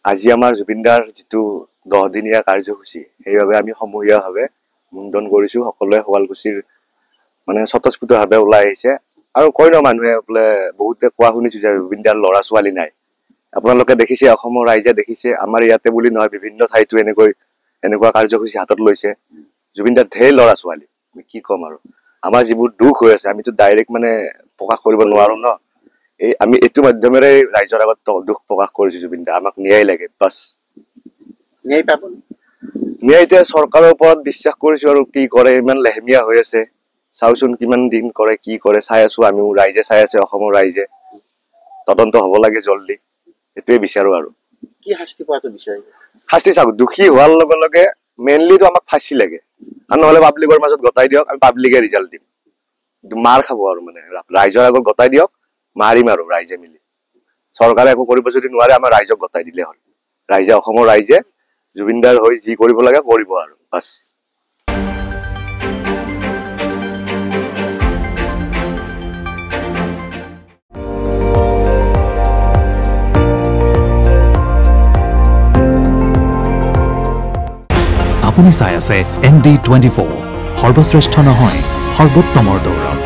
আজি আমাৰ জুবিনদাৰ যেটো 10 দিনীয়া কাৰ্যসূচী সেইভাবে আমি সমূহীয়াভাৱে মুণ্ডন কৰিছো সকলোৱে শুৱালকুছিৰ মানে স্বতঃস্ফূৰ্তভাৱে ওলাই আহিছে আৰু কইনো মানুহে বোলে বহুতে কোৱা শুনিছো যে জুবিনদাৰ ল'ৰা ছোৱালী নাই আপোনালোকে দেখিছে অসমৰ ৰাইজে দেখিছে আমাৰ ইয়াতে বুলি নহয় বিভিন্ন ঠাইতো এনেকুৱা কাৰ্যসূচী হাতত লৈছে জুবিনদাৰ ঢেৰ ল'ৰা ছোৱালী কি কম আৰু আমাৰ যিবোৰ দুখ হৈ আছে আমিতো ডাইৰেক্ট মানে প্ৰকাশ কৰিব নোৱাৰো ন এই আমি এটো মাধ্যমেৰে ৰাইজৰ আগত দুখ প্ৰকাশ কৰিছো জুবিনদা আমাক ন্যায় লাগে বাস ন্যায় পাব ন্যায়তে চৰকাৰৰ ওপৰত বিশ্বাস কৰিছো আৰু কি কৰে ইমান লেহমিয়া হৈ আছে চাওচোন কিমান দিন কৰে কি কৰে চাই আছো আমিও ৰাইজে চাই আছে অসমৰ ৰাইজে তদন্ত হ'ব লাগে জলদি এটোৱে বিচাৰো আৰু কি শাস্তি পোৱাটো বিচাৰে শাস্তি চাওক দুখী হোৱাৰ লগে লগে মেইনলি তো আমাক ফাঁসি লাগে আৰু নহলে পাব্লিকৰ মাজত গতাই দিয়ক আমি পাব্লিকে ৰিজাল্ট দিম মাৰ খাব আৰু মানে ৰাইজৰ আগত গতাই দিয়ক মাৰিম আৰু ৰাইজে মিলি চৰকাৰে একো কৰিব যদি নোৱাৰে আমাৰ ৰাইজক গতাই দিলে হ'ল ৰাইজে অসমৰ ৰাইজে জুবিনদাৰ হৈ যি কৰিব লাগে কৰিব আৰু বাস আপুনি চাই আছে ND24 সৰ্বশ্ৰেষ্ঠ নহয় সৰ্বোত্তমৰ দৌৰ